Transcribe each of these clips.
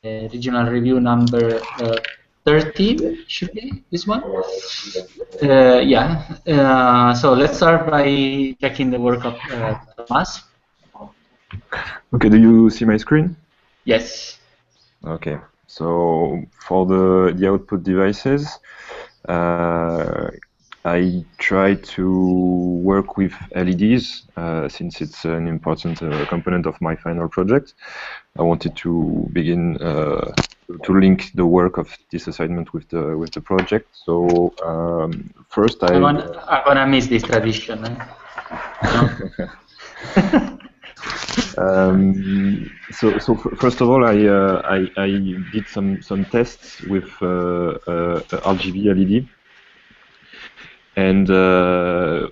regional review number 30, should be this one. Yeah. So let's start by checking the work of Thomas. Okay, do you see my screen? Yes. Okay, so for the output devices, I try to work with LEDs since it's an important component of my final project. I wanted to begin to link the work of this assignment with the project. So first, I'm gonna miss this tradition. No? So first of all, I did some tests with RGB LED and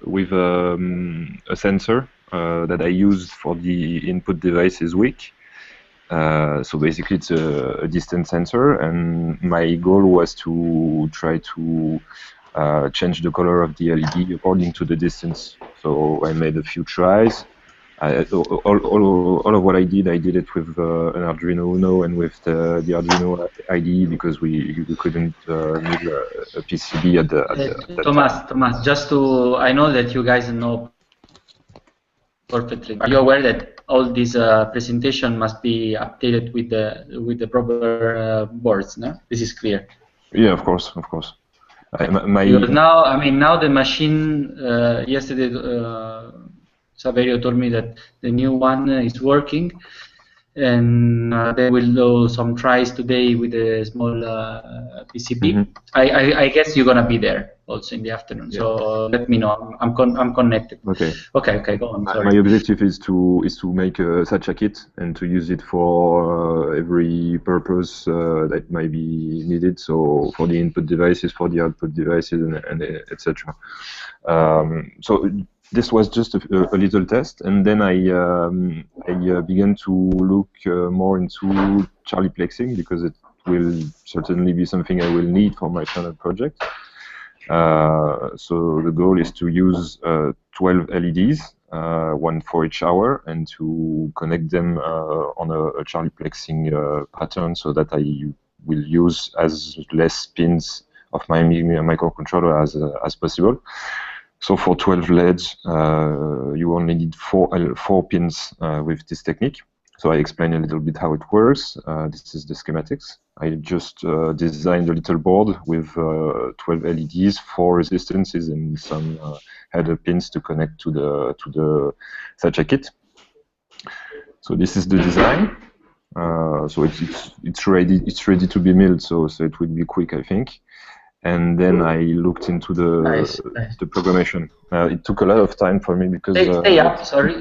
with a sensor that I used for the input device is weak. So basically, it's a distance sensor, and my goal was to try to change the color of the LED according to the distance. So I made a few tries. All of what I did it with an Arduino Uno and with the Arduino IDE because we couldn't need a PCB at that time. Thomas, just to, I know that you guys know perfectly. Are you aware that all this presentation must be updated with the proper boards? No, this is clear. Yeah, of course. Because now, I mean, now the machine. Yesterday, Saverio told me that the new one is working, and they will do some tries today with a small PCB. Mm-hmm. I guess you're gonna be there also in the afternoon. Yeah. So let me know. I'm connected. Okay. Okay. Go on. Sorry. My objective is to make such a kit and to use it for every purpose that might be needed. So for the input devices, for the output devices, and etc. So this was just a little test, and then I began to look more into Charlie plexing because it will certainly be something I will need for my final project. So the goal is to use 12 LEDs, one for each hour, and to connect them on a Charlie plexing pattern so that I will use as less pins of my microcontroller as possible. So for 12 LEDs, you only need four pins with this technique. So I explain a little bit how it works. This is the schematics. I just designed a little board with 12 LEDs, 4 resistances, and some header pins to connect to the such a kit. So this is the design. So it's ready to be milled. So it will be quick, I think. And then I looked into the programmation. It took a lot of time for me because stay up. Sorry,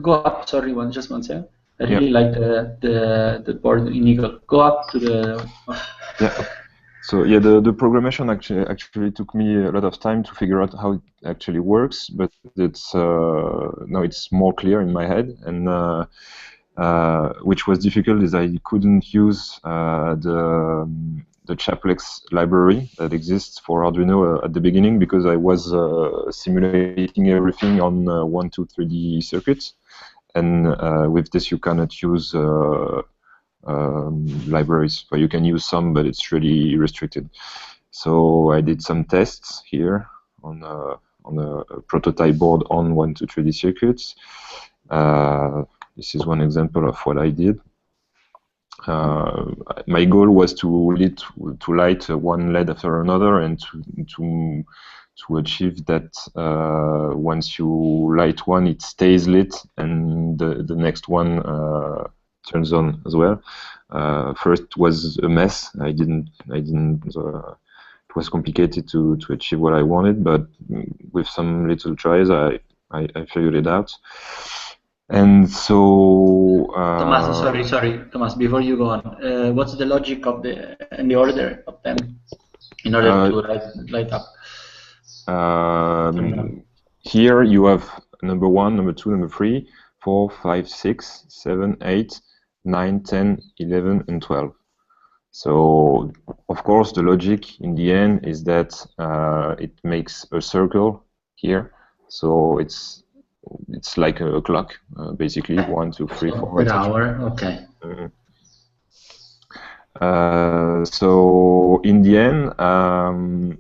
go up. Sorry, just one second. I really like the board in Eagle. Go up to the. Yeah. So yeah, the programmation actually took me a lot of time to figure out how it actually works, but it's now it's more clear in my head. And which was difficult is I couldn't use the Chaplex library that exists for Arduino at the beginning because I was simulating everything on 1, 2, 3D circuits, and with this you cannot use libraries. So you can use some, but it's really restricted. So I did some tests here on a prototype board on 1, 2, 3D circuits. This is one example of what I did. My goal was to light one LED after another, and to achieve that once you light one, it stays lit, and the next one turns on as well. First was a mess. I didn't. It was complicated to achieve what I wanted, but with some little tries, I figured it out. And so Thomas, sorry, Thomas. Before you go on, what's the logic of the order of them in order to light up? Here you have number 1, number 2, number 3, 4, 5, 6, 7, 8, 9, 10, 11, and 12. So of course the logic in the end is that it makes a circle here. So it's like a clock, basically 1, 2, 3, 4. Per hour, okay. So in the end,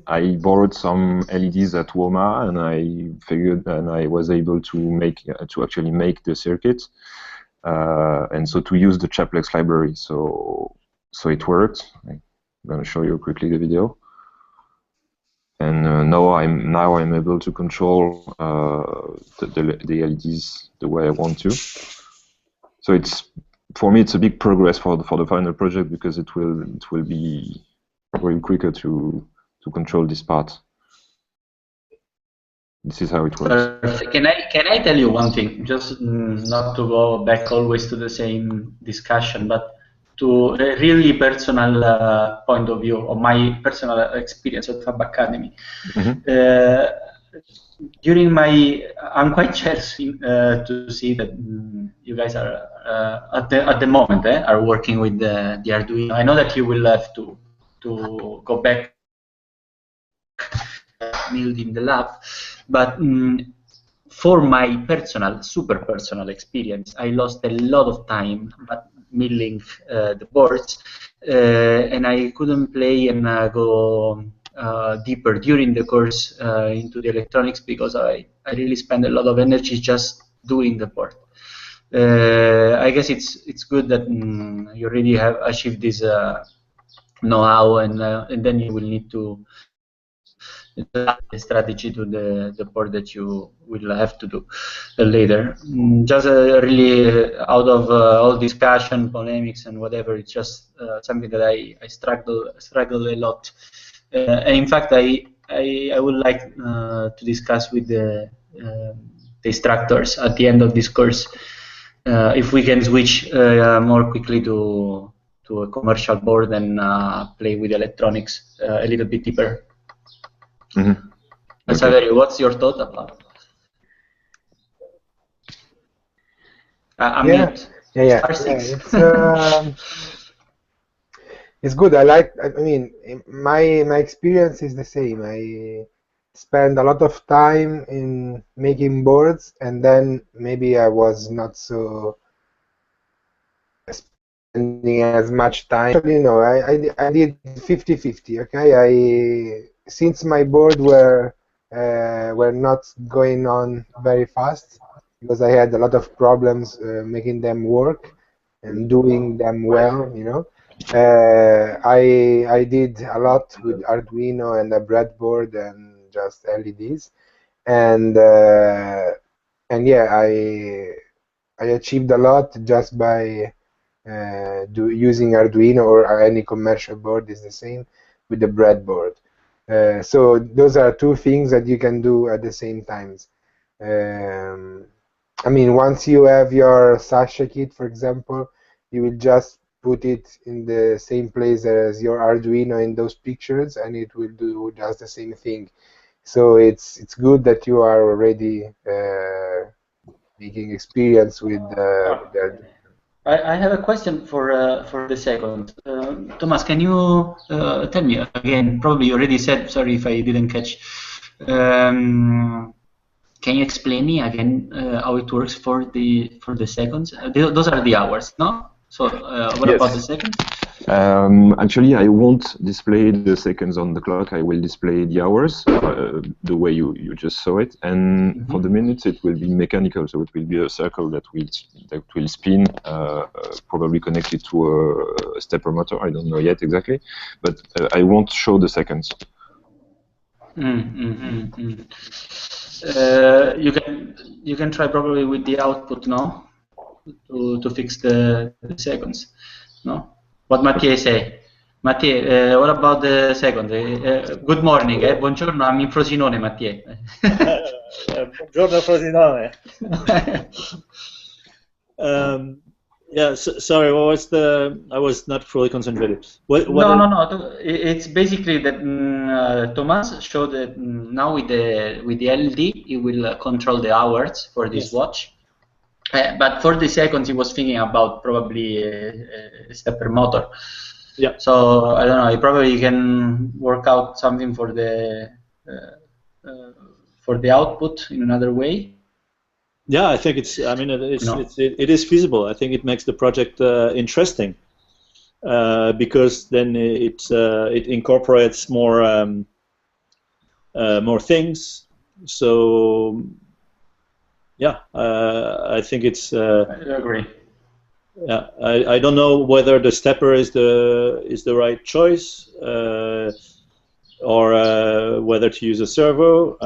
I borrowed some LEDs at WOMA, and I figured, and I was able to actually make the circuit, and so to use the Chaplex library. So it worked. I'm going to show you quickly the video. And now I'm able to control the LEDs the way I want to. So for me it's a big progress for the final project, because it will be very quicker to control this part. This is how it works. Can I tell you one thing? Just not to go back always to the same discussion, but to a really personal point of view, or my personal experience at Fab Academy. During I'm quite jealous to see that you guys are at the moment are working with the Arduino. I know that you will have to go back build in the lab, but for my super personal experience, I lost a lot of time milling the boards, and I couldn't play and go deeper during the course into the electronics, because I really spend a lot of energy just doing the board. I guess it's good that you really have achieved this know-how, and then you will need to strategy to the board that you will have to do later. Just really out of all discussion, polemics, and whatever, it's just something that I struggle a lot. And in fact, I would like to discuss with the instructors at the end of this course if we can switch more quickly to a commercial board and play with electronics a little bit deeper. Saverio, what's your thought about it? It's good. I mean, my experience is the same. I spend a lot of time in making boards, and then maybe I was not so spending as much time. Actually, no, I did 50-50. Okay, since my board were not going on very fast, because I had a lot of problems making them work and doing them well, you know. I did a lot with Arduino and a breadboard and just LEDs, and yeah, I achieved a lot just by using Arduino, or any commercial board is the same with the breadboard. So those are two things that you can do at the same time. I mean, once you have your Sasha kit, for example, you will just put it in the same place as your Arduino in those pictures, and it will do just the same thing. So it's good that you are already making experience with the Arduino. I have a question for the second. Thomas, can you tell me again? Probably you already said. Sorry if I didn't catch. Can you explain me again how it works for the seconds? Those are the hours, no? So what about the seconds? Actually, I won't display the seconds on the clock. I will display the hours, the way you just saw it. And for the minutes, it will be mechanical. So it will be a circle that will spin, probably connected to a stepper motor. I don't know yet exactly, but I won't show the seconds. You can try probably with the output, no? To fix the seconds, no? What Mattia say? Mattia, what about the second? Good morning, buongiorno, I'm in Frosinone, Mattia. Buongiorno Frosinone. Yeah, sorry, what was I was not fully concentrated. No. It's basically that Thomas showed that now with the LED, it will control the hours for this watch. But for the seconds, he was thinking about probably a stepper motor. Yeah. So I don't know. You probably can work out something for the output in another way. Yeah, I think it's. I mean, it is feasible. I think it makes the project interesting. because then it incorporates more more things. So yeah, I think it's. I agree. Yeah, I don't know whether the stepper is the right choice, or whether to use a servo.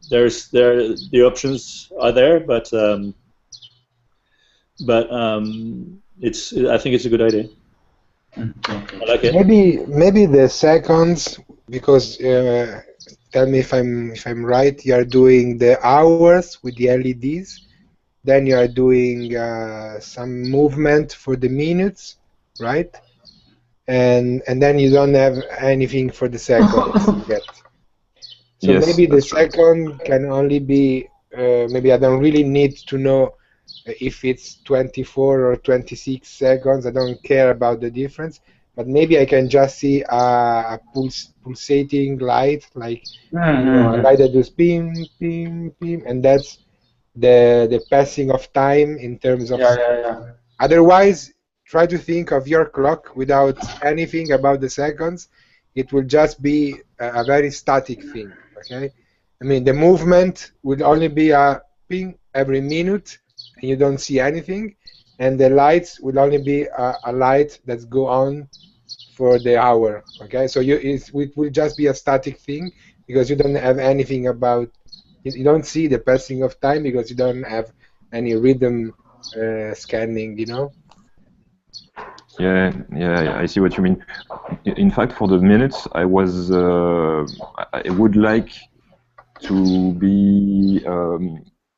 The options are there, but I think it's a good idea. Okay. I like it. Maybe the seconds, because tell me if I'm right. You are doing the hours with the LEDs, then you are doing some movement for the minutes, right? And then you don't have anything for the seconds yet. So Yes, maybe the that's right. second can only be, maybe I don't really need to know if it's 24 or 26 seconds. I don't care about the difference, but maybe I can just see a pulsating light, like a light that does pim, pim, pim, and that's the passing of time in terms of. Yeah. Otherwise, try to think of your clock without anything about the seconds. It will just be a very static thing, okay? I mean, the movement will only be a ping every minute, and you don't see anything, and the lights will only be a light that's go on for the hour, okay? So it will just be a static thing because you don't have anything about, you don't see the passing of time because you don't have any rhythm scanning, you know? Yeah, I see what you mean. In fact, for the minutes, I would like to be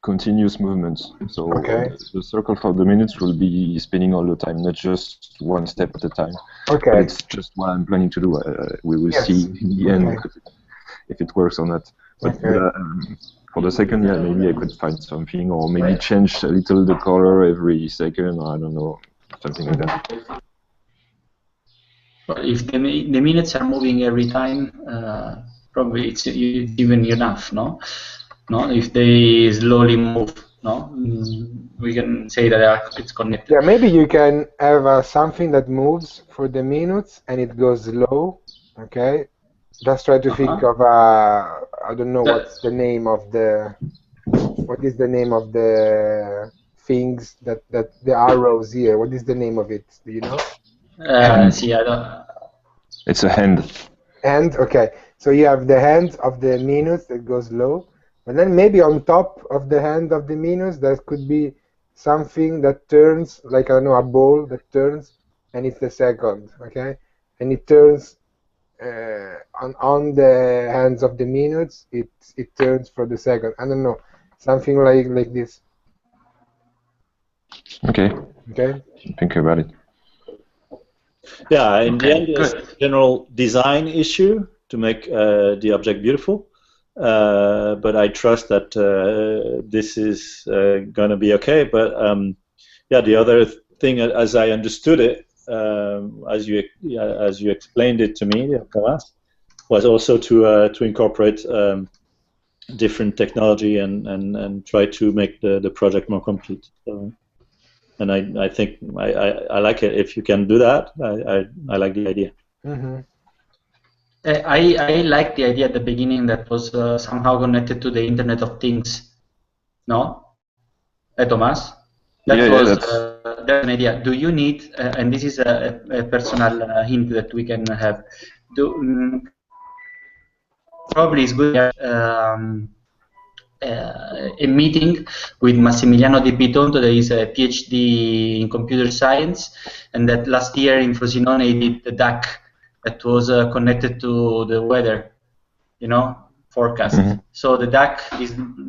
continuous movements. So Okay. the circle for the minutes will be spinning all the time, not just one step at a time. Okay. But it's just what I'm planning to do. We will see in the end if it works or not. But for the second, yeah, maybe I could find something, or maybe change a little the color every second. I don't know, something like that. Well, if the minutes are moving every time, probably it's even enough, no? No, if they slowly move, no, we can say that it's connected. Yeah, maybe you can have something that moves for the minutes and it goes slow. Okay, just try to think of I don't know what's the name of the, what is the name of the things that the arrows here. What is the name of it? Do you know? See, I don't. It's a hand. Hand. Okay, so you have the hand of the minutes that goes low, and then maybe on top of the hand of the minutes there could be something that turns, like, I don't know, a ball that turns, and it's the second. Okay, and it turns on the hands of the minutes. It turns for the second. I don't know, something like this. Okay. Okay. Think about it. Yeah, in the end, it's a general design issue to make the object beautiful. But I trust that this is going to be okay. But yeah, the other thing, as I understood it, as you explained it to me, Thomas, was also to incorporate different technology and try to make the project more complete. So, and I think I like it. If you can do that, I like the idea. Mm-hmm. I like the idea at the beginning that was somehow connected to the Internet of Things. No, Thomas? That's an idea. Do you need, and this is a personal hint that we can have, probably it's good a meeting with Massimiliano Di Bitonto, that is a PhD in computer science, and that last year in Frosinone he did the DAC that was connected to the weather, forecast. Mm-hmm. So the DAC,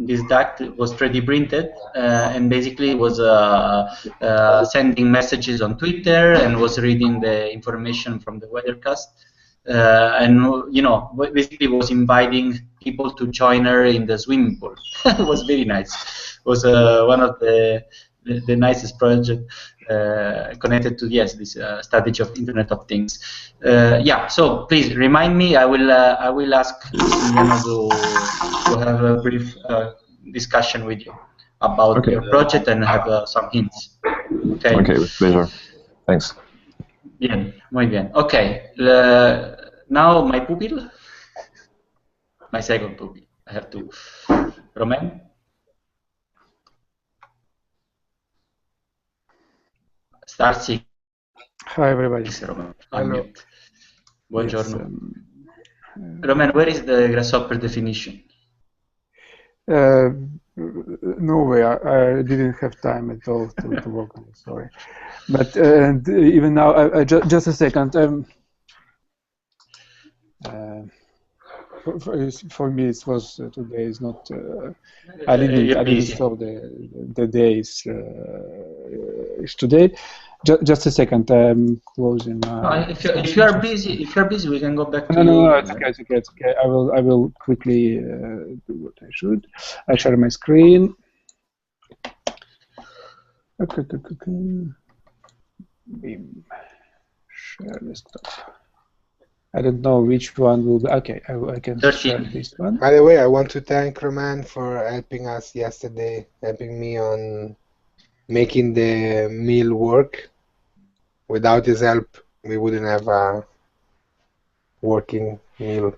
this DAC was 3D printed and basically was sending messages on Twitter and was reading the information from the weathercast. And basically was inviting people to join her in the swimming pool. It was very nice. It was one of the nicest projects connected to this strategy of Internet of Things. Yeah. So please remind me. I will ask Massimiliano to have a brief discussion with you about your project and have some hints. Okay. Okay, with pleasure. Thanks. Bien, muy bien. Okay, now my pupil, my second pupil. I have to. Romain? Star 6. Hi, everybody. Romain, Hello. unmute. Buongiorno. Yes, Romain, where is the grasshopper definition? no way. I didn't have time at all to work on it. Sorry, but even now, just a second. For me, it was today is not. I didn't solve the days today. Just a second. I'm closing my. If you are busy, we can go back to you. No, it's okay. It's okay. I will quickly do what I should. I share my screen. Okay. Beam. Share desktop. I don't know which one will be. Okay, I can 13. share this one. By the way, I want to thank Roman for helping us yesterday, helping me on making the meal work. Without his help, we wouldn't have a working meal.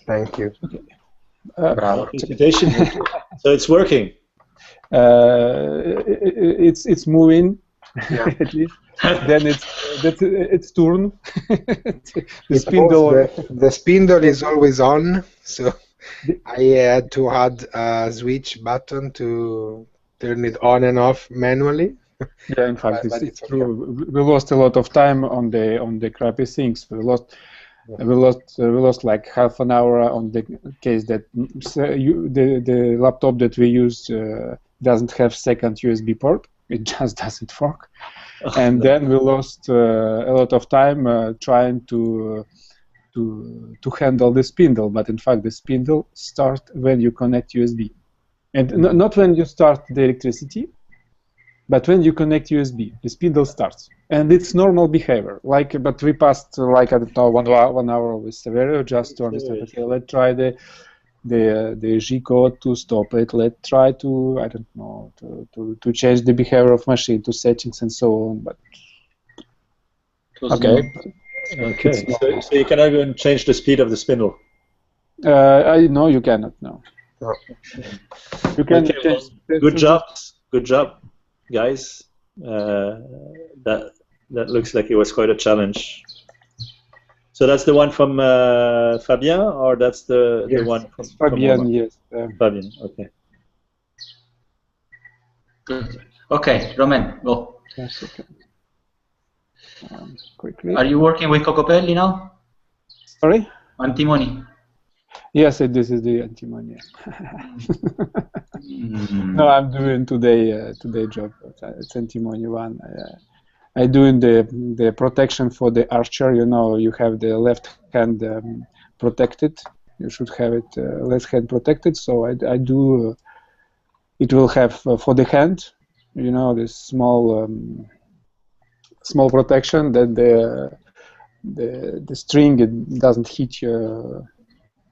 Thank you. Okay. Bravo. So it's working. It's moving. Yeah. At least. Then it's turn. The spindle is always on, so I had to add a switch button to turn it on and off manually. Yeah, in fact, it's true. Okay. We lost a lot of time on the crappy things. We lost like half an hour on the case that the laptop that we use doesn't have second USB port. It just doesn't work. And then we lost a lot of time trying to handle the spindle. But in fact, the spindle starts when you connect USB, and not when you start the electricity. But when you connect USB, the spindle starts, and it's normal behavior. But we passed I don't know 1 hour with Severio just to understand. Okay, let's try the G code to stop it. Let's try to I don't know to change the behavior of machine to settings and so on. But okay. So you cannot even change the speed of the spindle. No, you cannot. No. You can. Okay, well, good job, guys. That looks like it was quite a challenge. So that's the one from Fabien, or that's the one from Fabien? Yes. Fabien. Okay. Good. Okay, Romain, go. Yes, okay. Quickly. Are you working with Cocopelli now? Sorry? Antimony. Yes, this is the antimony. No, I'm doing today job. It's antimony one. I doing the protection for the archer. You know, you have the left hand protected. You should have it left hand protected. So I do. It will have for the hand. You know, this small protection that the string it doesn't hit your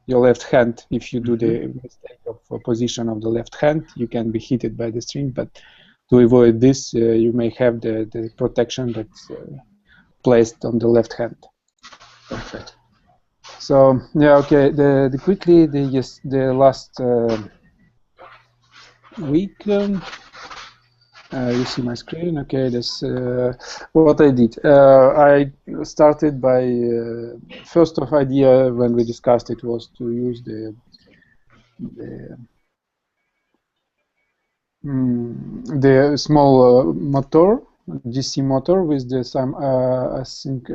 left hand. If you do the mistake of position of the left hand, you can be hit by the string. But to avoid this, you may have the protection that's placed on the left hand. Perfect. So yeah, okay. Quickly the last week. You see my screen. Okay, that's what I did. I started by first of idea when we discussed it was to use the small motor, DC motor with some I think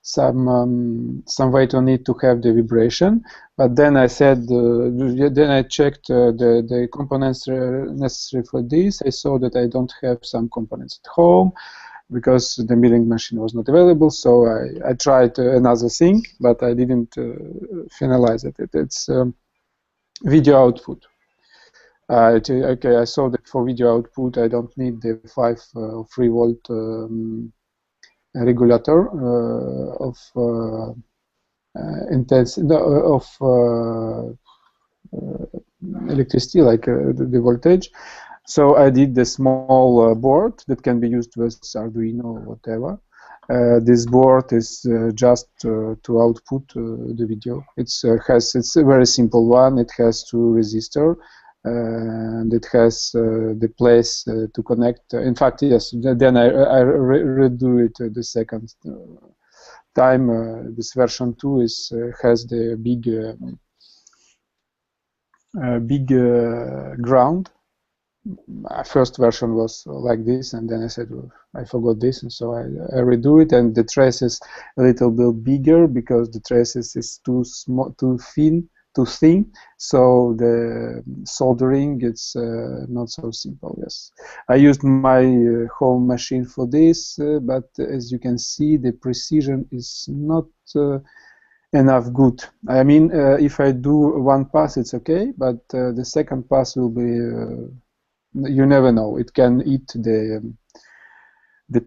some weight on it to have the vibration. But then I said, then I checked the components necessary for this. I saw that I don't have some components at home because the milling machine was not available. So I tried another thing, but I didn't finalize it. It's video output. Okay, I saw that for video output I don't need the 3 volt regulator of electricity, like the voltage. So I did the small board that can be used with Arduino or whatever. This board is just to output the video. It's a very simple one. It has 2 resistors, and it has the place to connect. In fact, yes. Then I redo it the second time. This version 2 has the big ground. My first version was like this, and then I said, well, I forgot this, and so I redo it, and the trace is a little bit bigger because the traces is too small, too thin, so the soldering it's not so simple. Yes, I used my home machine for this, but as you can see, the precision is not enough good. I mean, if I do one pass, it's okay, but the second pass will be you never know. It can eat the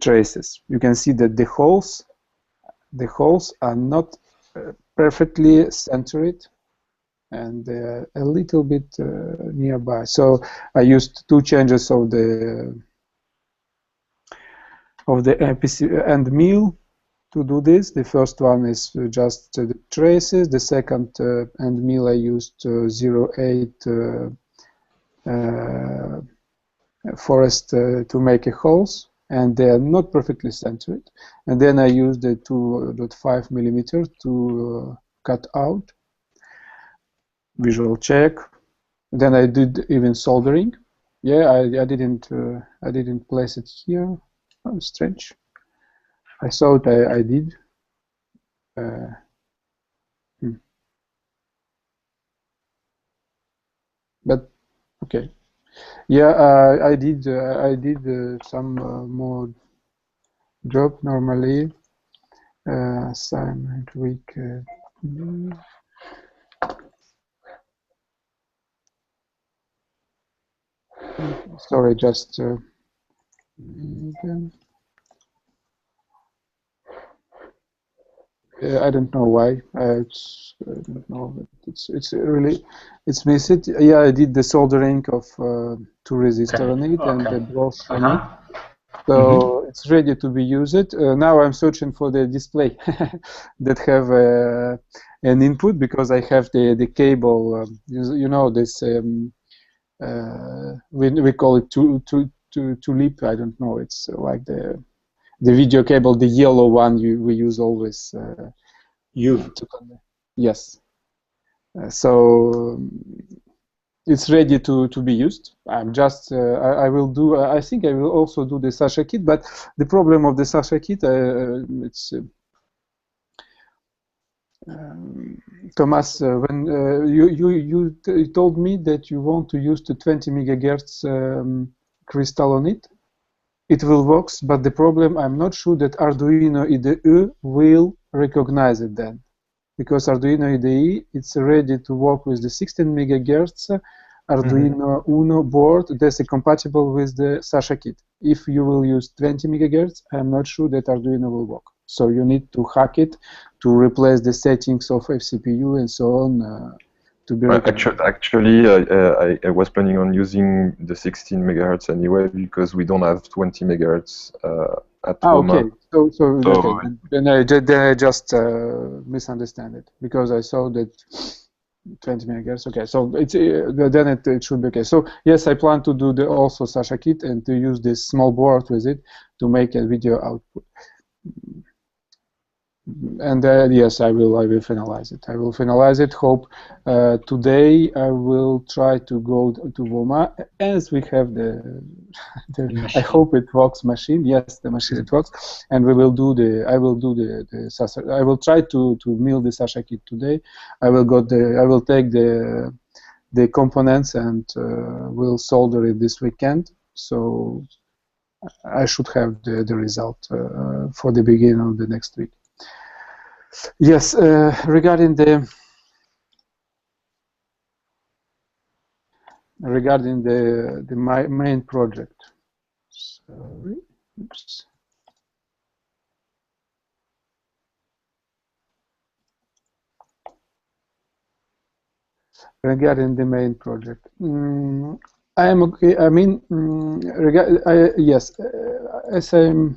traces. You can see that the holes are not perfectly centered, and they're a little bit nearby. So I used 2 changes of the APC and mill to do this. The first one is just the traces. The second and mill I used 0.8 forest to make a holes, and they are not perfectly centered. And then I used the 2.5 millimeter to cut out. Visual check. Then I did even soldering. Yeah, I didn't place it here. Oh, strange. I thought I did. But okay. Yeah, I did some more job normally. Assignment week. Sorry, just again. I don't know why. I don't know. It's really missing. Yeah, I did the soldering of 2 resistors on it and the brush on it. So it's ready to be used. Now I'm searching for the display that have an input, because I have the cable. You know this. We call it tulip. I don't know. It's like the video cable, the yellow one we use always. Yes. So it's ready to be used. I'm just I will do. I think I will also do the Sasha kit. But the problem of the Sasha kit, it's Thomas. When you told me that you want to use the 20 megahertz crystal on it. It will work, but the problem, I'm not sure that Arduino IDE will recognize it then, because Arduino IDE it's ready to work with the 16 megahertz Arduino Uno board that's compatible with the Sasha kit. If you will use 20 megahertz, I'm not sure that Arduino will work. So you need to hack it to replace the settings of FCPU and so on. Actually, I was planning on using the 16 megahertz anyway, because we don't have 20 megahertz at home. Okay. So okay. Then I just misunderstand it, because I saw that 20 megahertz. Okay, so it's then it should be okay. So yes, I plan to do the also Sasha kit and to use this small board with it to make a video output. And yes, I will finalize it. I will finalize it. Hope today I will try to go to Voma, as we have the I hope it works machine. Yes, the machine it works, and we will do the. I will do the Sasha. I will try to mill the Sasha kit today. I will take the components and will solder it this weekend. So I should have the result for the beginning of the next week. Yes, regarding the main project. Sorry. Oops. Regarding the main project, I am okay. I mean, yes, as I'm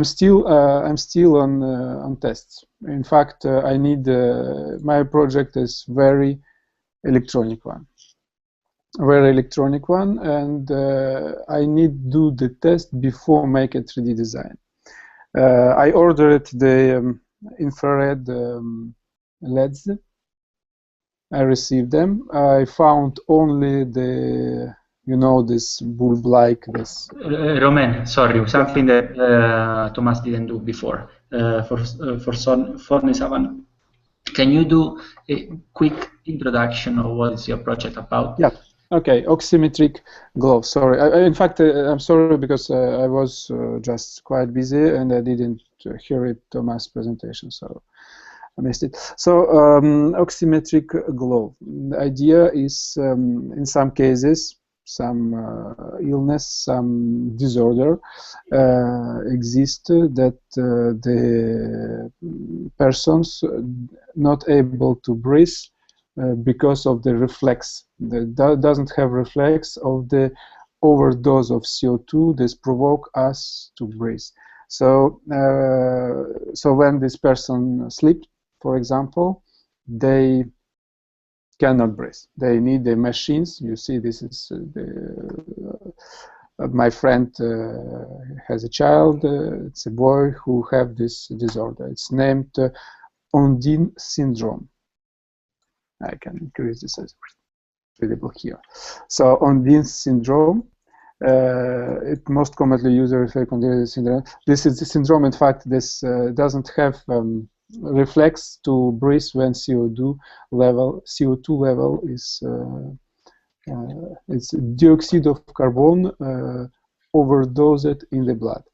still on tests. In fact, I need my project is very electronic one, and I need do the test before make a 3D design. I ordered the infrared LEDs. I received them. I found only the, this bulb-like, this. Romain, sorry, something that Thomas didn't do before for Savannah. Can you do a quick introduction of what is your project about? Yeah. Okay. Oximetric glow. Sorry. In fact, I'm sorry because I was just quite busy and I didn't hear it Thomas' presentation, so I missed it. So oximetric glow. The idea is, in some cases, some illness, some disorder exist that the persons not able to breathe because of the reflex. That doesn't have reflex of the overdose of CO2 that provoke us to breathe. So, so when this person sleeps, for example, they cannot breathe. They need the machines. You see, this is my friend has a child. It's a boy who have this disorder. It's named Ondine syndrome. I can increase this as readable here. So Ondine syndrome. It most commonly used reflex syndrome. This is the syndrome. In fact, this doesn't have reflex to breathe when CO2 level is it's dioxide of carbon overdosed in the blood.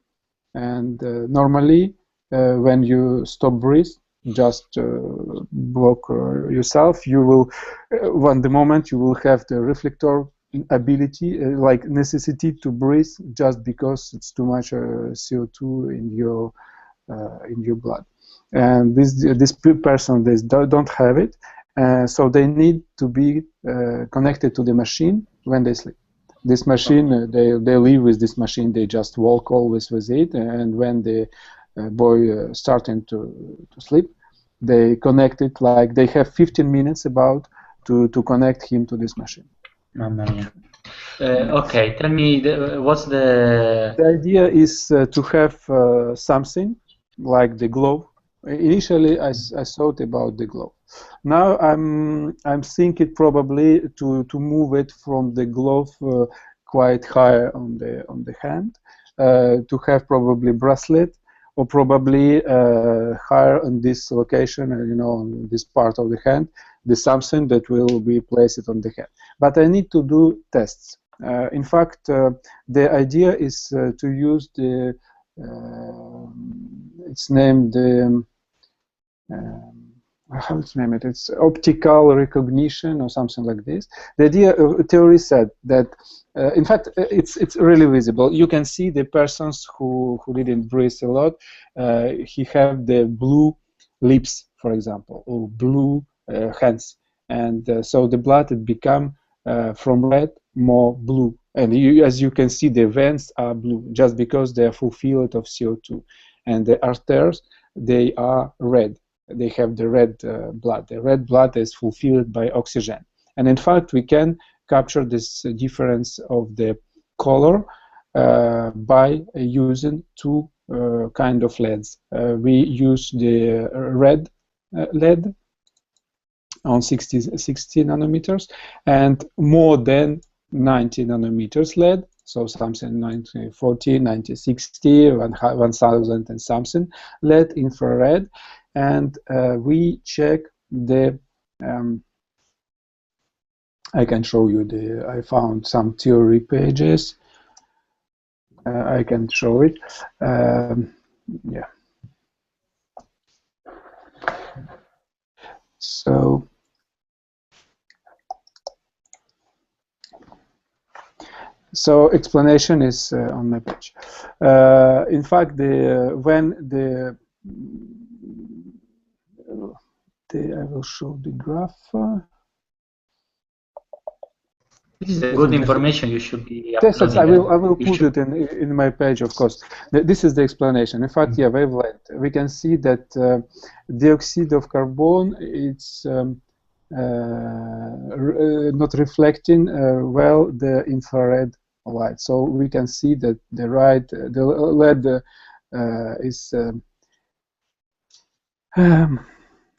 And normally, when you stop breathe, just block yourself, you will, when the moment you will have the reflector ability, like necessity to breathe, just because it's too much CO2 in your blood. And this person, they don't have it, so they need to be connected to the machine when they sleep. This machine, they live with this machine. They just walk always with it, and when the boy starting to sleep, they connect it, like they have 15 minutes about to connect him to this machine. Mamma mia. Okay, tell me, what's the... The idea is to have something like the glove. Initially, I thought about the glove. Now I'm thinking probably to move it from the glove quite high on the hand, to have probably bracelet, or probably higher on this location, on this part of the hand, the something that will be placed on the hand. But I need to do tests. In fact, the idea is to use the, it's named the, how it's named? It's optical recognition or something like this. The idea, theory said that, in fact, it's really visible. You can see the persons who didn't breathe a lot. He have the blue lips, for example, or blue hands, and so the blood it become from red more blue, and as you can see, the veins are blue just because they are fulfilled of CO2, and the arteries they are red. They have the red blood. The red blood is fulfilled by oxygen, and in fact, we can capture this difference of the color by using two kind of LEDs. We use the red LED on 60 nanometers and more than 90 nanometers LED, so something 9040, 9060, 1000 and something LED infrared, and we check the I can show you I found some theory pages. I can show it. Yeah. So explanation is on my page. In fact, when I will show the graph. This is a good information. You should be Yes, I will put it in my page, of course. This is the explanation. In fact, yeah, wavelength. We can see that dioxide of carbon, it's not reflecting well the infrared light. So we can see that the LED is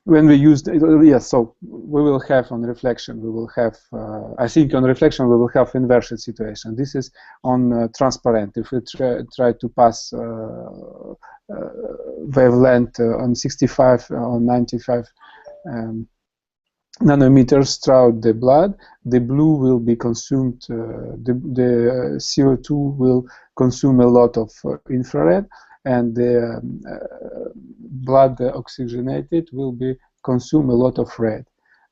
when we use yes. So we will have on reflection. We will have. I think on reflection we will have inverted situation. This is on transparent. If we try to pass wavelength on 65 or 95. Nanometers throughout the blood, the blue will be consumed, the CO2 will consume a lot of infrared, and the blood oxygenated will be consume a lot of red,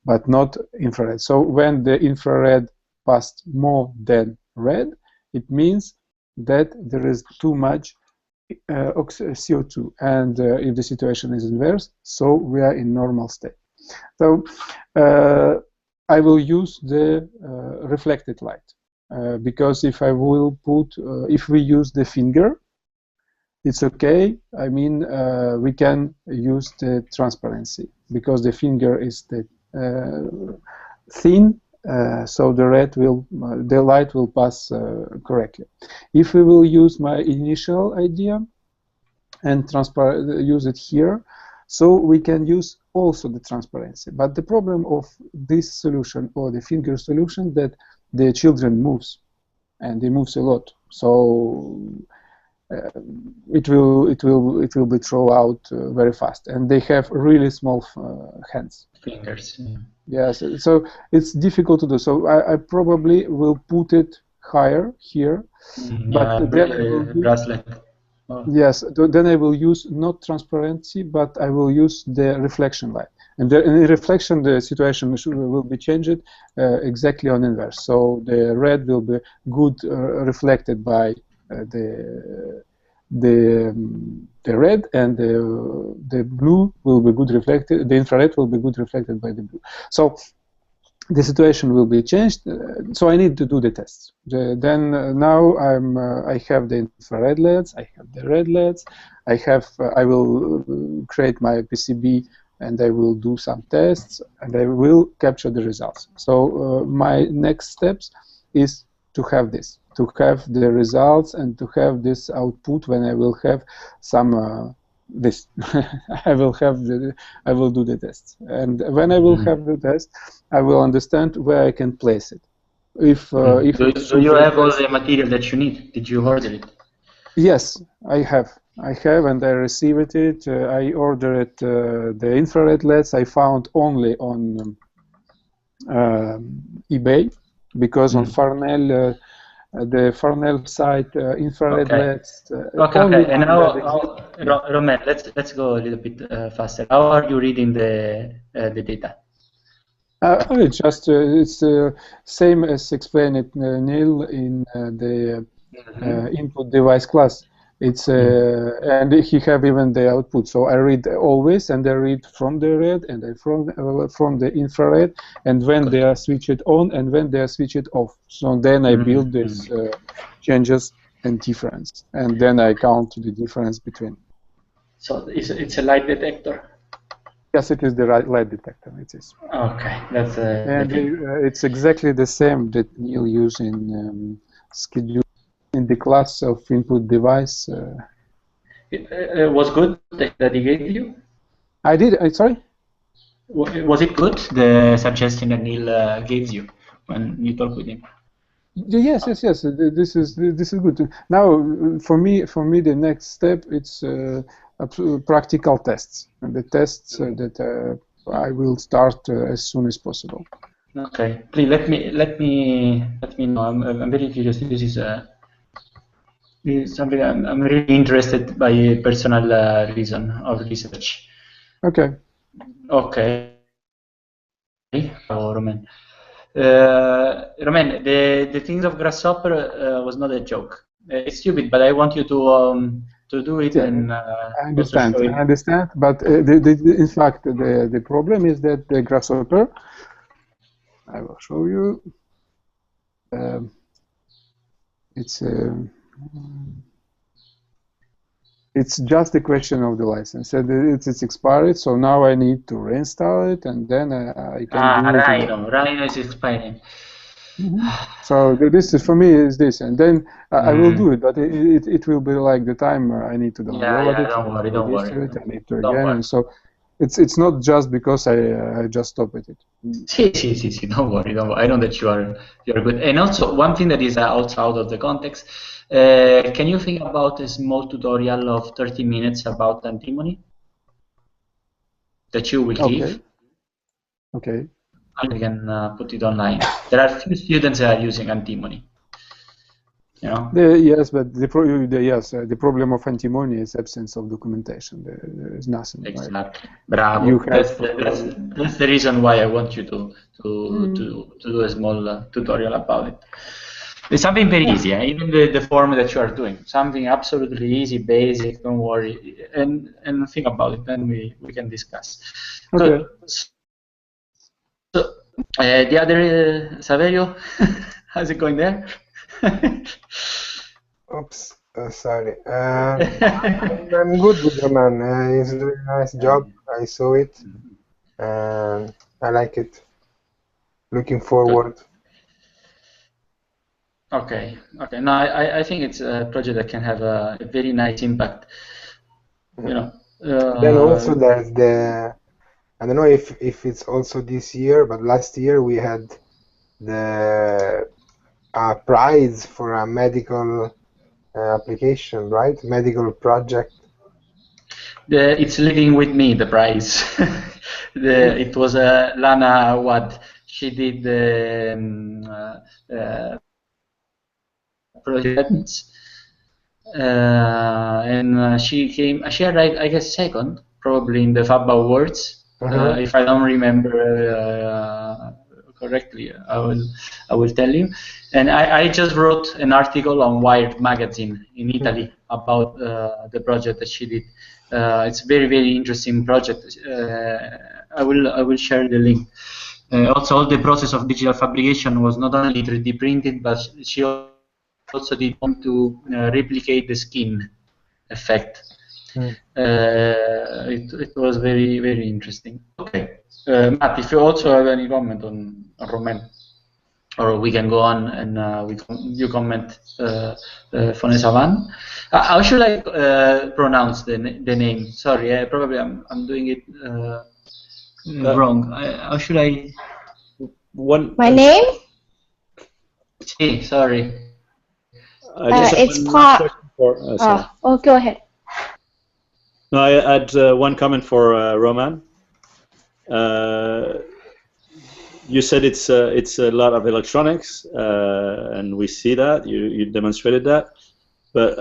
but not infrared. So when the infrared passed more than red, it means that there is too much CO2, and if the situation is inverse, so we are in normal state. So I will use the reflected light because if I will put, if we use the finger, it's okay. I mean, we can use the transparency because the finger is the thin, so the light will pass correctly. If we will use my initial idea and use it here, so we can use also the transparency. But the problem of this solution or the finger solution that the children moves, and they moves a lot. So it will be thrown out very fast, and they have really small hands. Fingers. Yes, so it's difficult to do. So I probably will put it higher here, but then I will yes, then I will use not transparency, but I will use the reflection light. And in reflection, the situation will be changed exactly on inverse. So the red will be good reflected by the red, and the blue will be good reflected. The infrared will be good reflected by the blue. So the situation will be changed. So I need to do the tests. Then now I have the infrared LEDs. I have the red LEDs. I will create my PCB, and I will do some tests, and I will capture the results. So my next steps is to have this, to have the results, and to have this output when I will have some this. I will do the tests, and when I will have the test, I will understand where I can place it. Do you have all the material that you need? Did you order it? Yes, I have, and I received it. I ordered the infrared LEDs. I found only on eBay, because on Farnell, the Farnell site infrared LEDs. Okay. And now, Roman, let's go a little bit faster. How are you reading the data? It's just it's same as explained Neil in the input device class. It's and he have even the output. So I read always, and I read from the red, and I from the infrared, and when they are switched on and when they are switched off. So then I build these changes and difference, and then I count the difference between. So it's a light detector. Yes, it is the light detector. It is. Okay, that's and it's exactly the same that Neil used in schedule in the class of input device. It was good that he gave you? I did. Sorry. Was it good, the suggestion that Neil gave you when you talked with him? Yes. This is good. Now, for me, the next step it's practical tests, and the tests that I will start as soon as possible. Okay, please let me know. I'm very curious. This is something I'm really interested by a personal reason of research. Okay. Okay. Roman. Roman, the things of Grasshopper was not a joke. It's stupid, but I want you to do it. Yeah, and I understand. But in fact, the problem is that the Grasshopper. I will show you. it's just a question of the license. It's expired, so now I need to reinstall it, and then I can do it again. Rhino is expiring. So this is, for me, is this, and then I will do it, but it will be like the time I need to download it. Don't worry, don't worry. I need to again, and so it's not just because I just stopped with it. See. Don't worry. I know that you're good. And also, one thing that is also out of the context. Can you think about a small tutorial of 30 minutes about antimony that you will give? Okay. I can put it online. There are few students that are using antimony. You know? Yes, but the problem of antimony is absence of documentation. There is nothing. Exactly. Right? Bravo. That's the reason why I want you to do a small tutorial about it. It's something very easy, even the form that you are doing. Something absolutely easy, basic. Don't worry, and think about it. Then we can discuss. Okay. So the other Saverio, how's it going there? Oops, sorry. I'm good with Roman. He's doing a nice job. I saw it, and I like it. Looking forward. Okay. No, I think it's a project that can have a very nice impact. You know. Then also there's I don't know if it's also this year, but last year we had the prize for a medical application, right? Medical project. It's living with me, the prize. It was Lana Wad. She did the projects, and she arrived, I guess, second, probably in the FAB Awards. If I don't remember correctly, I will tell you. And I just wrote an article on Wired magazine in Italy about the project that she did. It's a very, very interesting project. I will share the link. Also, all the process of digital fabrication was not only 3D printed, but she also did want to replicate the skin effect. It was very, very interesting. Okay, Matt, if you also have any comment on Romain, or we can go on and you comment Fone Savan. How should I pronounce the name? Sorry, probably I'm doing it wrong. How should I? My name? Sorry. It's Paul. Go ahead. No, I had one comment for Roman. You said it's a lot of electronics, and we see that you demonstrated that. But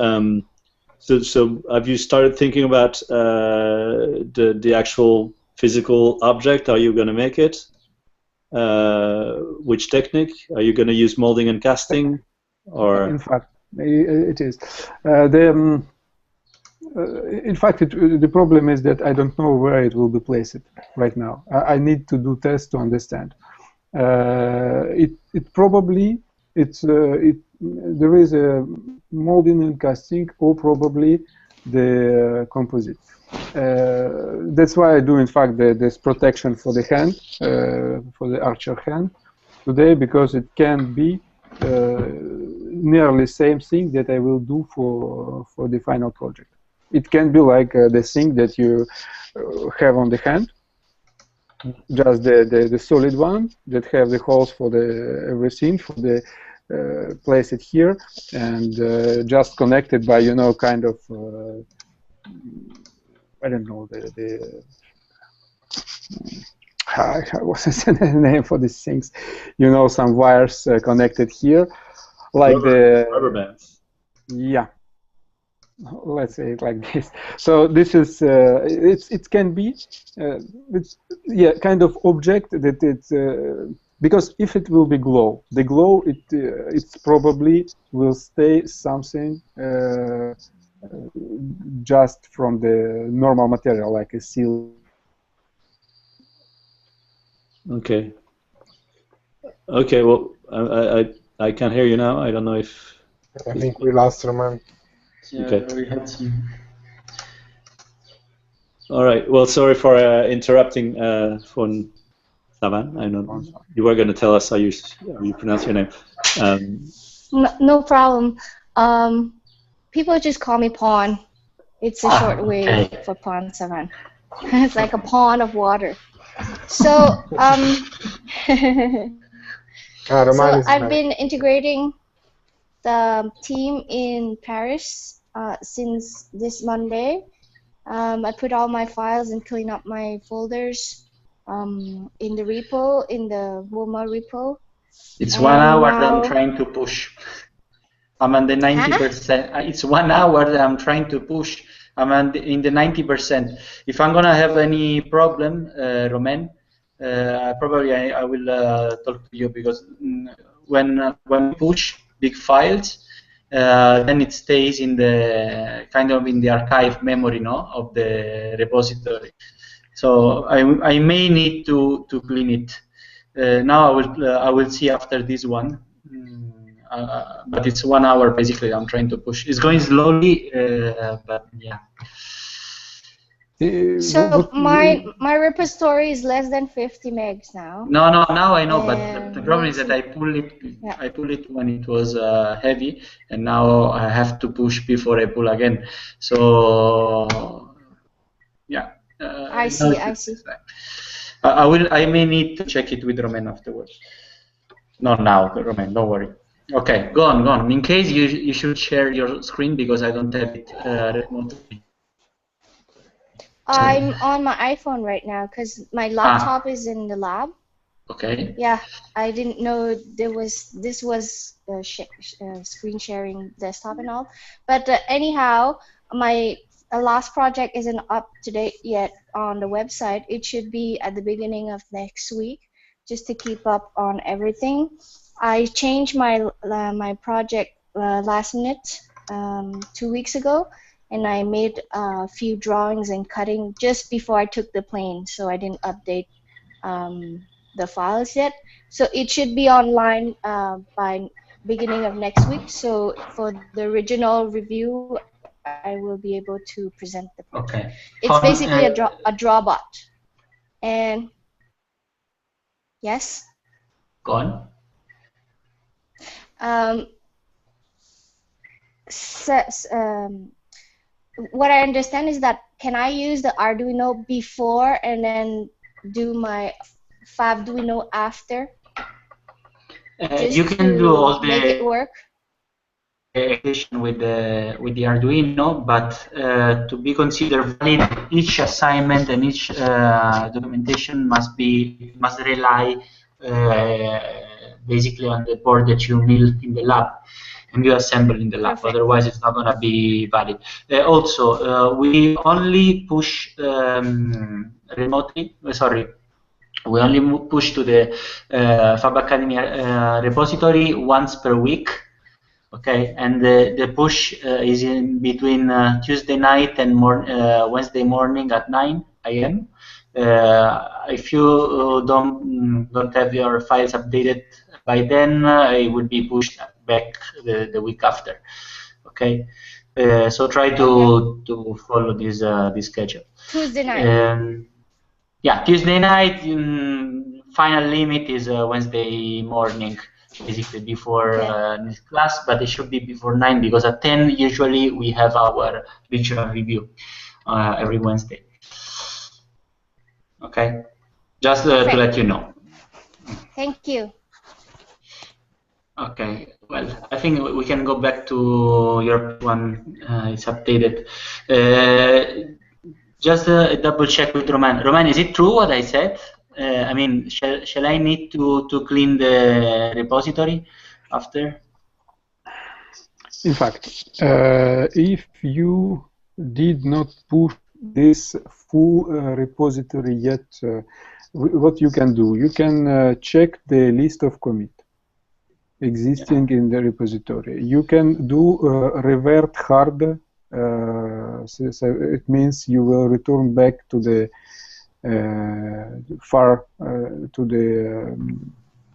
so have you started thinking about the actual physical object? Are you going to make it? Which technique? Are you going to use molding and casting? Or in fact, it is. In fact, the problem is that I don't know where it will be placed right now. I need to do tests to understand. It probably there is a molding and casting, or probably the composite. That's why I do, in fact, this protection for the hand, for the archer hand today, because it can be nearly same thing that I will do for the final project. It can be like the thing that you have on the hand, just the solid one that have the holes for the everything, for the place it here, and just connected by, you know, kind of I don't know what's the name for these things? You know, some wires connected here, like rubber bands. Yeah. Let's say it like this. So this is it can be it's kind of object that it's because if it will be glow, the glow it's probably will stay something just from the normal material, like a seal. Okay. Well, I can hear you now. I don't know if... I think we lost Roman. Yeah, Okay. we had some... All right. Well, sorry for interrupting, Von Savan. I know you were going to tell us how you pronounce your name. No problem. People just call me Pawn. It's a short way for Pawn Savan. It's like a pond of water. So, so I've been integrating the team in Paris since this Monday. I put all my files and clean up my folders in the repo, in the Woma repo. It's 1 hour that I'm trying to push. I'm on the 90%. It's 1 hour that I'm trying to push. I'm in the 90%. If I'm gonna have any problem, Romain, probably I will talk to you, because when we push big files, then it stays in the kind of in the archive memory, no, of the repository. So I may need to clean it. Now I will see after this one. But it's 1 hour basically. I'm trying to push. It's going slowly, but yeah. So my repository is less than 50 megs now. No, now I know, but the problem is that I pull it when it was heavy, and now I have to push before I pull again. So yeah. I see. I may need to check it with Romain afterwards. Not now, Romain. Don't worry. Okay, go on. In case you should share your screen, because I don't have it remotely. I'm on my iPhone right now because my laptop is in the lab. Okay. Yeah, I didn't know this was screen sharing desktop and all. But anyhow, my last project isn't up to date yet on the website. It should be at the beginning of next week, just to keep up on everything. I changed my my project last minute 2 weeks ago, and I made a few drawings and cutting just before I took the plane, so I didn't update the files yet. So it should be online by beginning of next week. So for the original review, I will be able to present the project. Okay. It's basically a drawbot. And yes? Go on. What I understand is that, can I use the Arduino before and then do my Arduino after? You can do all the make it work with the Arduino, but to be considered valid, each assignment and each documentation must rely basically on the board that you build in the lab and you assemble in the lab. Perfect. Otherwise, it's not going to be valid. Also, we only push remotely. Sorry. We only push to the Fab Academy repository once per week. Okay, and the push is in between Tuesday night and Wednesday morning at 9 a.m. If you don't have your files updated by then, it will be pushed back the week after. Okay, so try to follow this schedule. Tuesday night. Yeah, Tuesday night. Final limit is Wednesday morning, basically before class, but it should be before 9, because at 10 usually we have our visual review every Wednesday. Okay, just to let you know. Thank you. Okay, well, I think we can go back to your one. It's updated. Just double check with Roman. Roman, is it true what I said? I mean, shall I need to clean the repository after? In fact, if you did not push this full repository yet, what you can do, you can check the list of commit existing in the repository. You can do revert hard. So it means you will return back to the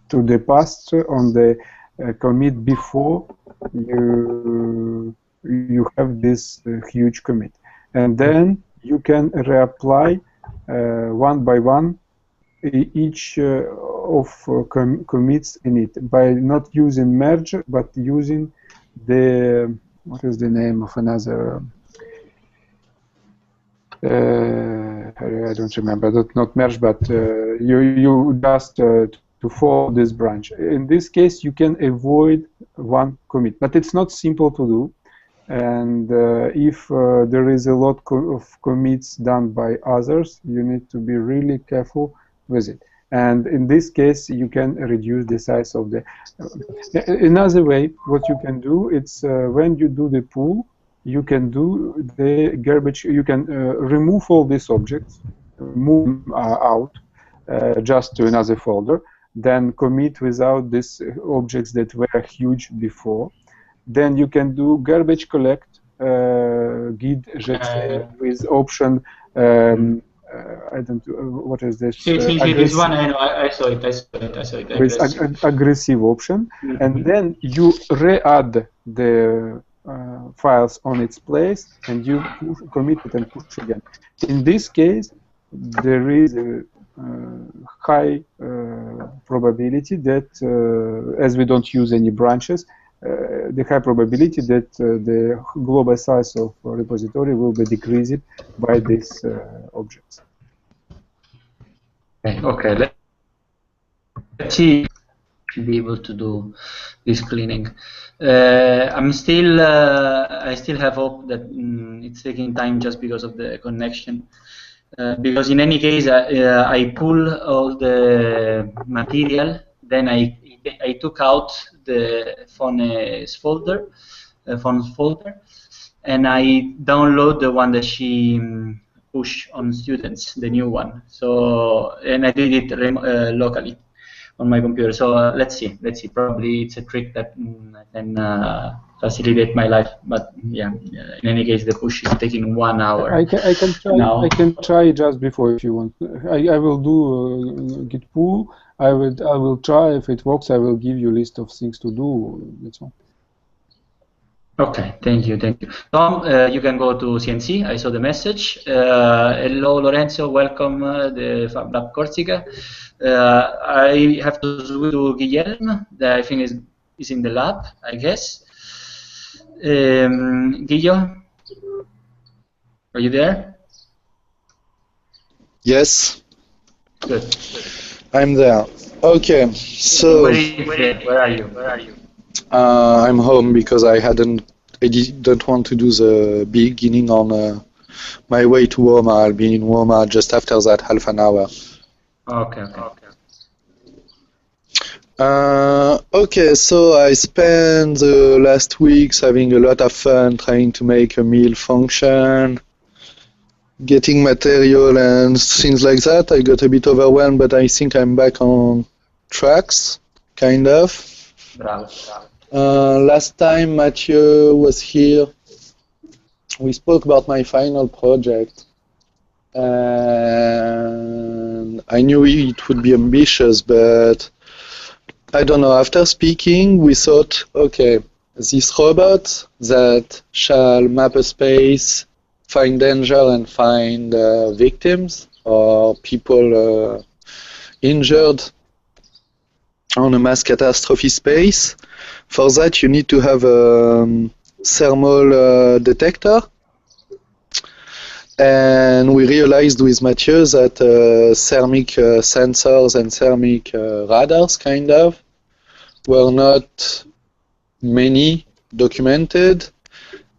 to the past on the commit before you have this huge commit, and then you can reapply one by one each of commits in it by not using merge but using the, what is the name of another, I don't remember, not merge, but you just to follow this branch. In this case, you can avoid one commit, but it's not simple to do. And if there is a lot of commits done by others, you need to be really careful with it. And in this case, you can reduce the size of the... Another way, what you can do, it's when you do the pull, you can do the garbage, you can remove all these objects, move them out just to another folder, then commit without these objects that were huge before. Then you can do garbage collect, git jet with option, I don't know, what is this? This one, I know, I saw it. With aggressive option, and then you re-add the files on its place, and you commit it and push again. In this case, there is a high probability that, as we don't use any branches, the high probability that the global size of repository will be decreased by these objects. Okay, let's see be able to do this cleaning. I still have hope that it's taking time just because of the connection. Because in any case, I pull all the material, then I took out the fonts folder, and I download the one that she pushed on students, the new one. So, and I did it locally on my computer. So let's see. Probably it's a trick that can facilitate my life. But yeah, in any case, the push is taking 1 hour. I can try. Now. I can try just before if you want. I will do git pull. I will try. If it works, I will give you a list of things to do. That's all. Okay, thank you. Tom, you can go to CNC. I saw the message. Hello, Lorenzo. Welcome, the Fab Lab Corsica. I have to switch to Guillermo, that I think is in the lab, I guess. Guillo, are you there? Yes. Good. I'm there. Okay, so where are you? I'm home because I didn't want to do the beginning on my way to Roma. I'll be in Roma just after that, half an hour. Okay. Okay, so I spent the last weeks having a lot of fun trying to make a meal function, getting material and things like that. I got a bit overwhelmed, but I think I'm back on tracks, kind of. Bravo. Last time Mathieu was here, we spoke about my final project. And I knew it would be ambitious, but I don't know. After speaking, we thought, okay, this robot that shall map a space, find danger, and find victims or people injured on a mass catastrophe space. For that, you need to have a thermal detector. And we realized with Mathieu that thermic sensors and thermic radars, kind of, were not many documented,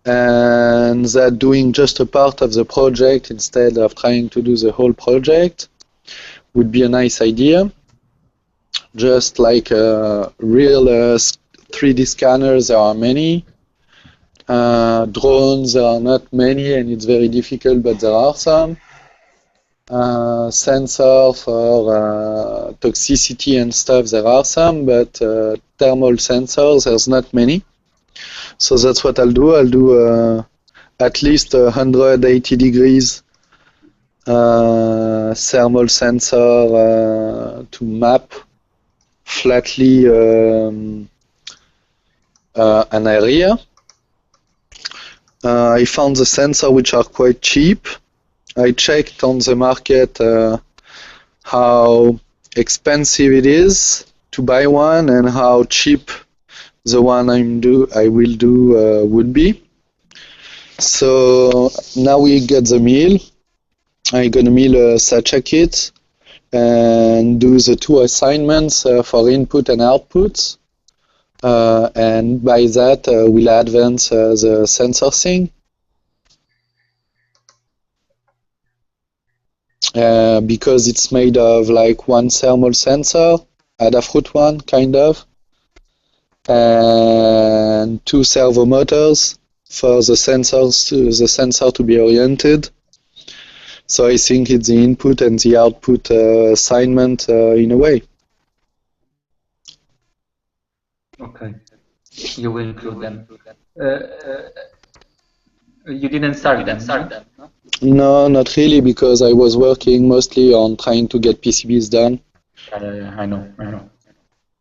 and that doing just a part of the project instead of trying to do the whole project would be a nice idea. Just like real 3D scanners, there are many. Drones, there are not many, and it's very difficult, but there are some. Sensor for toxicity and stuff, there are some, but thermal sensors, there's not many. So that's what I'll do. I'll do at least 180 degrees thermal sensor to map flatly an area. I found the sensors which are quite cheap. I checked on the market how expensive it is to buy one and how cheap the one I will do would be. So now we get the mill. I'm gonna mill a SACHA kit and do the 2 assignments for input and output. And by that, we'll advance the sensor thing. Because it's made of like one thermal sensor, Adafruit one, kind of, and 2 servo motors for the sensor to be oriented. So I think it's the input and the output assignment in a way. Okay, you will include them. You didn't start them, no? No, not really, because I was working mostly on trying to get PCBs done. I know.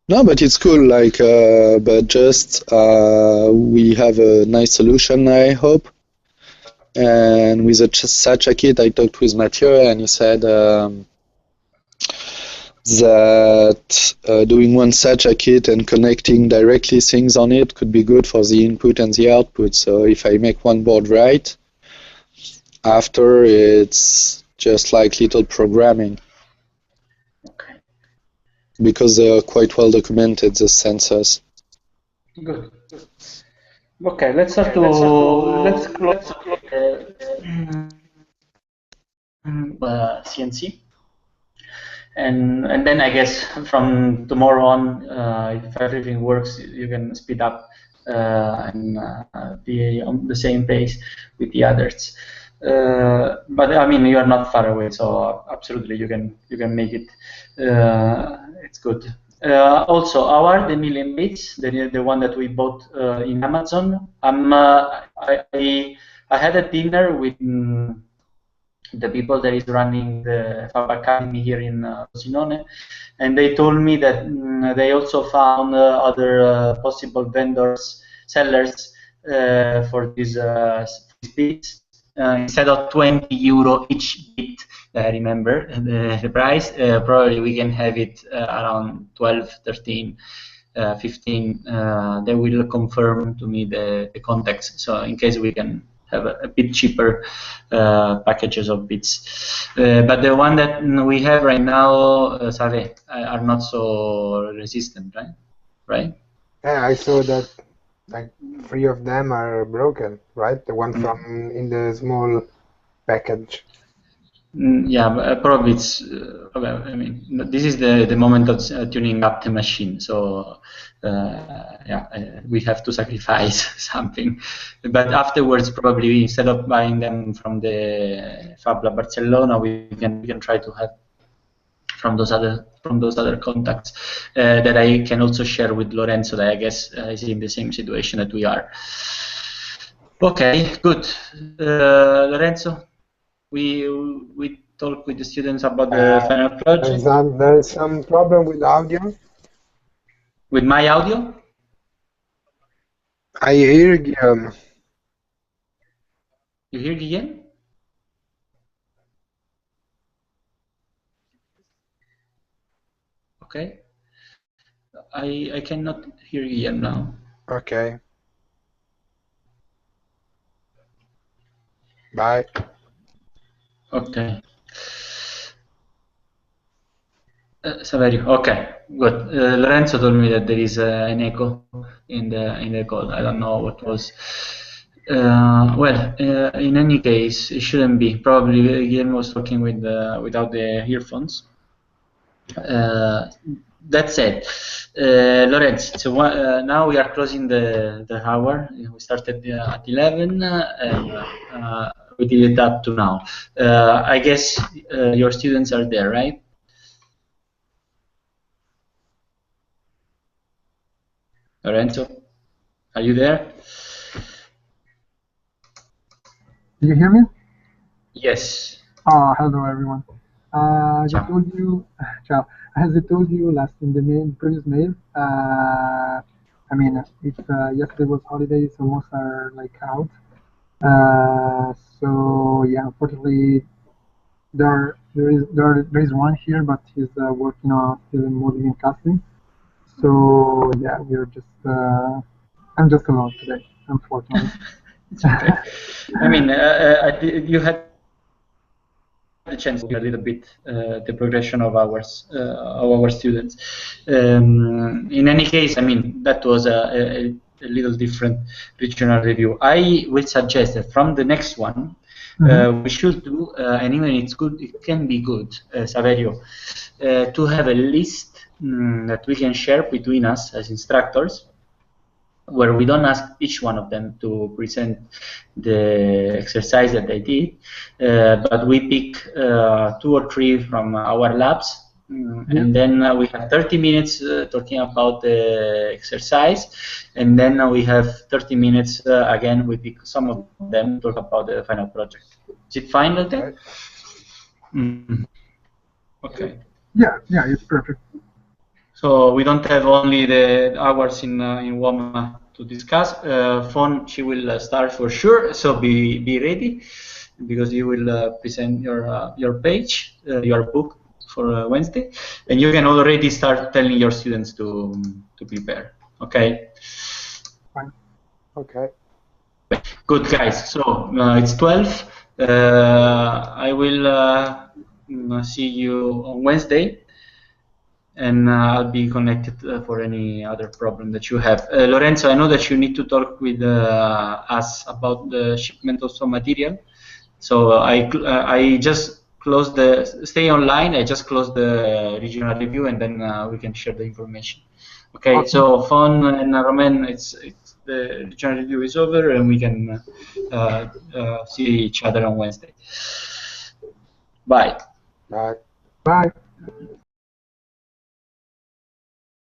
No, but it's cool. Like, but just we have a nice solution, I hope. And with a SACHA kit, I talked with Mathieu, and he said that doing one SACHA kit and connecting directly things on it could be good for the input and the output. So if I make one board right, after it's just like little programming. Okay. Because they are quite well documented, the sensors. Good. Okay, let's close CNC. And then I guess from tomorrow on, if everything works, you can speed up and be on the same pace with the others. But I mean, you are not far away, so absolutely you can make it. It's good. Also, how are the million bits? The one that we bought in Amazon. I had a dinner with the people that is running the Fab Academy here in Frosinone, and they told me that they also found other possible sellers for these bits. Instead of 20 euro each bit, I remember the price, probably we can have it around 12, 13, 15. They will confirm to me the context, so in case we can have a bit cheaper packages of bits. But the one that we have right now, Save, are not so resistant, right? Yeah, I saw that like 3 of them are broken, right? The one from in the small package. Yeah, but probably it's. I mean, this is the moment of tuning up the machine. So, yeah, we have to sacrifice something. But afterwards, probably instead of buying them from the Fab Lab Barcelona, we can try to have from those other contacts that I can also share with Lorenzo. That I guess is in the same situation that we are. Okay, good. Lorenzo. We talk with the students about the final project. There is some problem with audio. With my audio? I hear Guillaume. You hear Guillaume? Okay. I cannot hear Guillaume now. Okay. Bye. Okay. Saverio. Okay, good. Lorenzo told me that there is an echo in the call. I don't know what was. Well, in any case, it shouldn't be. Probably Guillermo was talking with without the earphones. That said, Lorenzo, so now we are closing the hour. We started at 11 and we did it up to now. I guess your students are there, right? Lorenzo, are you there? Do you hear me? Yes. Hello everyone. As I told you, ciao. As I told you last in the previous mail, I mean, it's yesterday was holiday, so most are like out. So yeah, unfortunately, there is one here, but he's working on still in modeling and casting. So yeah, we're just I'm just alone today, unfortunately. It's okay. I mean, you had the chance to see a little bit the progression of our students. In any case, I mean, that was a little different regional review. I would suggest that from the next one, we should do, and even it's good, it can be good, Saverio, to have a list that we can share between us as instructors, where we don't ask each one of them to present the exercise that they did, but we pick 2 or 3 from our labs, and then we have 30 minutes talking about the exercise, and then we have 30 minutes again, we pick some of them to talk about the final project. Is it fine like that? Okay. Yeah, it's perfect. So we don't have only the hours in WOMA to discuss. Phone, she will start for sure. So be ready, because you will present your page, your book for Wednesday, and you can already start telling your students to prepare. Okay. Fine. Okay. Good, guys. So it's 12. I will see you on Wednesday. And I'll be connected for any other problem that you have. Lorenzo, I know that you need to talk with us about the shipment of some material. So I just close stay online. I just close the regional review, and then we can share the information. Okay. Awesome. So Fon and Romain, the regional review is over, and we can see each other on Wednesday. Bye. Bye. Bye.